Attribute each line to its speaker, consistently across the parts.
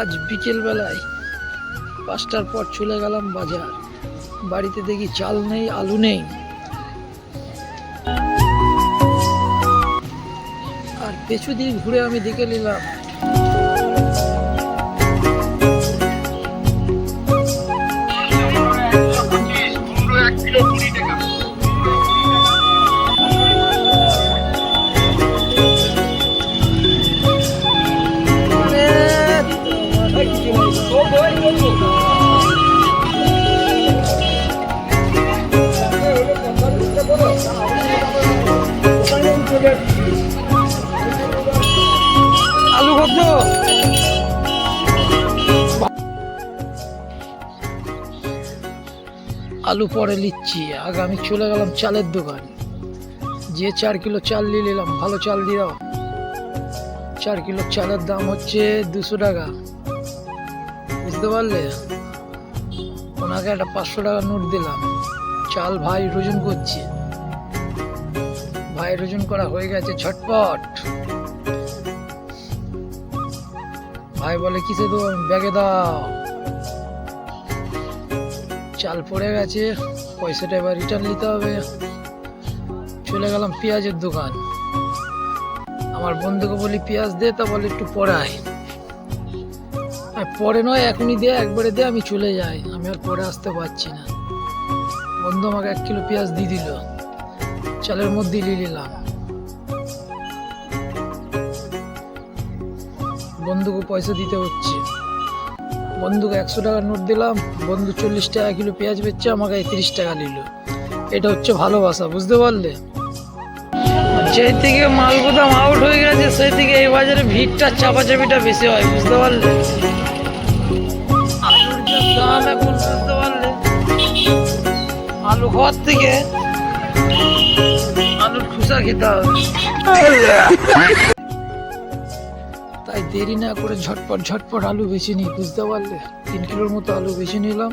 Speaker 1: আজ বিকেল বেলায় 5টার পর চলে গেলাম বাজার। বাড়িতে দেখি চাল নেই, আলু নেই, আর পেছু দিয়ে ঘুরে আমি দেখে নিলাম আলু কত। আলু পরে নিচ্ছি, আগে আমি চলে গেলাম চালের দোকান। যে 4 কিলো চাল নিয়ে নিলাম, ভালো চাল দিও। 4 কিলো চালের দাম হচ্ছে 200 টাকা, বুঝতে পারলে। ওনাকে একটা 500 টাকা নোট দিলাম। চাল ভাই ওজন করছে, ভাই ওজন করা হয়ে গেছে ঝটপট। ভাই বলে কিসে দেবো, ব্যাগে দাও। চাল পড়ে গেছে, পয়সাটা এবার রিটার্ন নিতে হবে। চলে গেলাম পেঁয়াজের দোকান। আমার বন্ধুকে বলি পেঁয়াজ দে, তা বলে একটু পরে আয়। পরে নয়, এখনই দে, একবারে দে, আমি চলে যাই, আমি আর পরে আসতে পারছি না। বন্ধু আমাকে 1 কিলো পেঁয়াজ দিয়ে দিল, চালের মধ্যে নিয়ে নিলাম। বন্ধুকে পয়সা দিতে হচ্ছে। বন্ধুকে 100 টাকার নোট দিলাম, বন্ধু 40 টাকা কিলো পেঁয়াজ বেচছে, আমাকে 30 টাকা নিল। এটা হচ্ছে ভালোবাসা, বুঝতে পারলে। যেই থেকে মাল গুদাম আউট হয়ে গেছে, সেই থেকে এই বাজারে ভিড়টা, চাপাচাপিটা বেশি হয়, বুঝতে পারলে। আলুর যে দাম এখন, বুঝতে পারলে, আলু খাওয়ার থেকে আলুর খোসা খেতে হবে। তাই দেরি না করে ঝটপট আলু বেছে নিই, বুঝতে পারলে। 3 কিলোর মতো আলু বেছে নিলাম।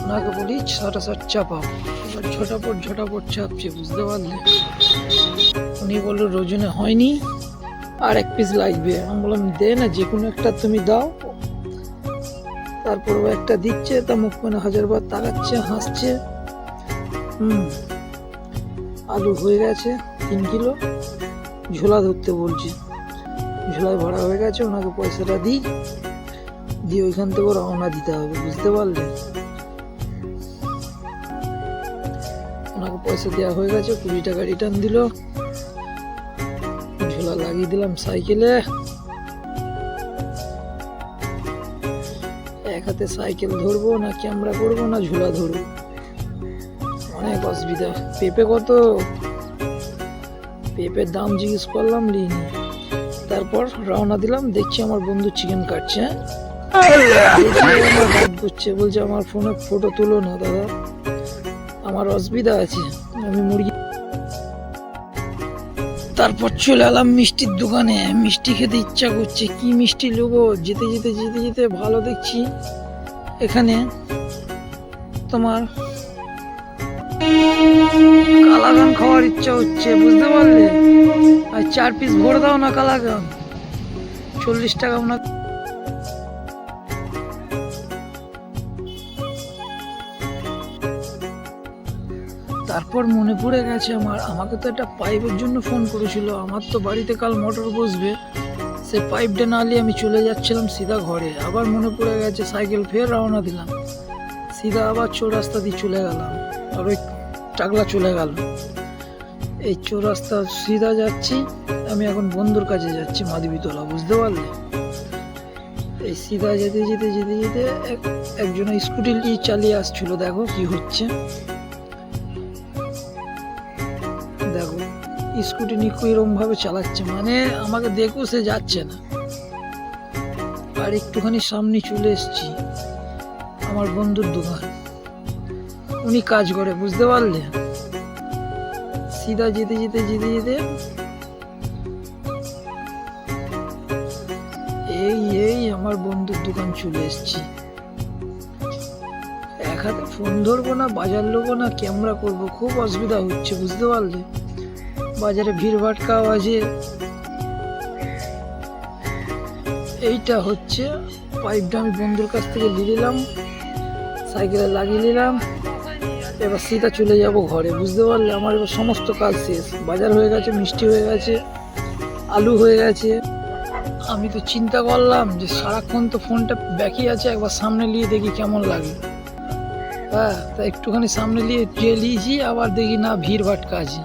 Speaker 1: ওনাকে বলি 60 চাপাও। এবার ঝটাপট চাপছে, বুঝতে পারলে। উনি বললো রোজনে হয়নি, আর 1 পিস লাগবে। আমি বললাম দে না, যে কোনো একটা তুমি দাও। তারপর একটা দিচ্ছে, তা মুখ মানে 1000বার তাকাচ্ছে, হাসছে। আলু হয়ে গেছে 3 কিলো। ঝোলা ধরতে বলছি, ঝোলায় ভরা হয়ে গেছে। ওনাকে পয়সাটা দিয়ে ওইখান থেকে রওনা দিতে হবে, বুঝতে পারলে। ওনাকে পয়সা দেওয়া হয়ে গেছে, 20 টাকা রিটার্ন দিল। ঝোলা লাগিয়ে দিলাম সাইকেলে। এক হাতে সাইকেল ধরবো, না ক্যামেরা করবো, না ঝোলা ধরবো, অনেক অসুবিধা। পেঁপে কত? পেঁপের দাম জিজ্ঞেস করলাম, লিনি। তারপর রওনা দিলাম। দেখছি আমার বন্ধু চিকেন কাটছে, করছে, বলছে আমার ফোনে ফটো তুলো না দাদা, আমার অসুবিধা আছে, আমি মুরগি। তারপর চলে এলাম মিষ্টির দোকানে। মিষ্টি খেতে ইচ্ছা করছে, কি মিষ্টি নেবো। যেতে যেতে ভালো দেখছি এখানে তোমার কালাগান খাওয়ার ইচ্ছা হচ্ছে, বুঝতে পারলে। আর 4 পিস ভরে দাও না কালাগান, 40 টাকা। তারপর মনে পড়ে গেছে আমাকে তো একটা পাইপের জন্য ফোন করেছিল। আমার তো বাড়িতে কাল মোটর বসবে, সে পাইপটা না নিয়ে আমি চলে যাচ্ছিলাম সিধা ঘরে। আবার মনে পড়ে গেছে, সাইকেল ফের রওনা দিলাম। সিধা আবার চৌরাস্তা দিয়ে চলে গেলাম, আর ওই টাকলা চলে গেল। এই চৌরাস্তা সিধা যাচ্ছি আমি, এখন বন্ধুর কাছে যাচ্ছি, মাধবীতলা, বুঝতে পারলে। এই সিধা যেতে একজন স্কুটি চালিয়ে আসছিল। দেখো কি হচ্ছে, দেখো স্কুটি নিয়ে এরকম ভাবে চালাচ্ছে, মানে আমাকে দেখো সে যাচ্ছে না। আর একটুখানি সামনে চলে এসেছি, আমার বন্ধুর দোকান, উনি কাজ করে, বুঝতে পারলে। সিধা যেতে এই আমার বন্ধুর দোকান চলে এসেছি। এক হাতে ফোন ধরবো না, বাজার লোবো না, ক্যামেরা করবো, খুব অসুবিধা হচ্ছে, বুঝতে পারলে। বাজারে ভিড় ভাটকা আছে, এইটা হচ্ছে পাইপটা আমি বন্ধুর কাছ থেকে নিয়ে নিলাম, সাইকেলে লাগিয়ে নিলাম। এবার সিধা চলে যাব ঘরে, বুঝতে পারলে? আমার এবার সমস্ত কাজ শেষ, বাজার হয়ে গেছে, মিষ্টি হয়ে গেছে, আলু হয়ে গেছে। আমি তো চিন্তা করলাম যে সারাক্ষণ তো ফোনটা ব্যাকই আছে, একবার সামনে নিয়ে দেখি কেমন লাগে। হ্যাঁ, তা একটুখানি সামনে নিয়ে লিয়েছি, আবার দেখি না ভিড় ভাটকা আছে।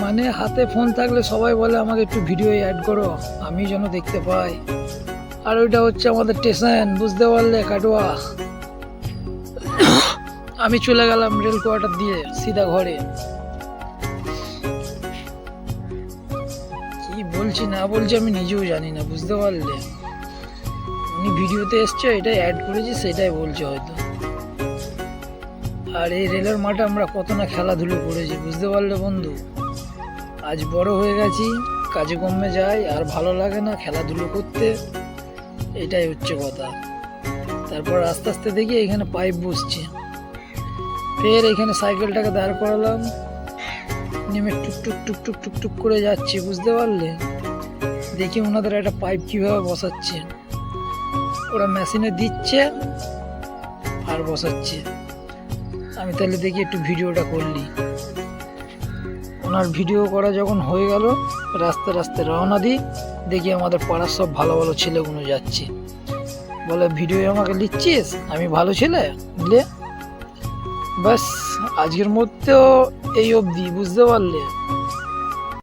Speaker 1: মানে হাতে ফোন থাকলে সবাই বলে আমাকে একটু ভিডিও অ্যাড করো, আমি যেন দেখতে পাই। আর ওইটা হচ্ছে আমাদের স্টেশন, বুঝতে পারলে? কাটোয়া। আমি চলে গেলাম রেল কোয়ার্টার দিয়ে সিধা ঘরে। কি বলছি না বলছি আমি নিজেও জানি না, বুঝতে পারলে? উনি ভিডিওতে এসছে, এটাই অ্যাড করেছি, সেটাই বলছে হয়তো। আর এই রেলের মাঠে আমরা কত না খেলাধুলো করেছি, বুঝতে পারলে বন্ধু? আজ বড় হয়ে গেছি, কাজে কমে যাই, আর ভালো লাগে না খেলাধুলো করতে, এটাই হচ্ছে কথা। তারপর আস্তে আস্তে দেখি এখানে পাইপ বসছে, ফের এখানে সাইকেলটাকে দাঁড় করালাম, নেমে টুকটুক টুকটুক টুকটুক করে যাচ্ছি, বুঝতে পারলে? দেখি ওনাদের একটা পাইপ কিভাবে বসাচ্ছে, ওরা মেশিনে দিচ্ছে আর বসাচ্ছে। আমি তাহলে দেখি একটু ভিডিওটা করলি। ওনার ভিডিও করা যখন হয়ে গেল, রাস্তা রাস্তায় রওনা দিই, দেখি আমাদের পাড়ার সব ভালো ভালো ছেলেগুলো যাচ্ছে। বলে, ভিডিও আমাকে নিচ্ছিস? আমি ভালো ছেলে নিলে। ব্যাস, আজকের মধ্যেও এই অবধি, বুঝতে পারলে?